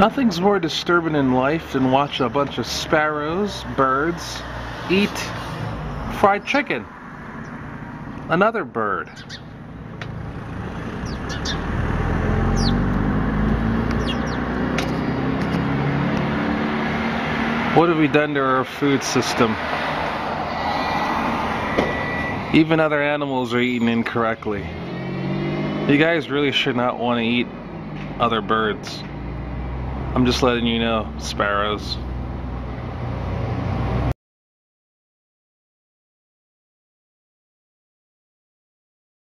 Nothing's more disturbing in life than watching a bunch of sparrows, birds, eat fried chicken. Another bird. What have we done to our food system? Even other animals are eaten incorrectly. You guys really should not want to eat other birds. I'm just letting you know, sparrows.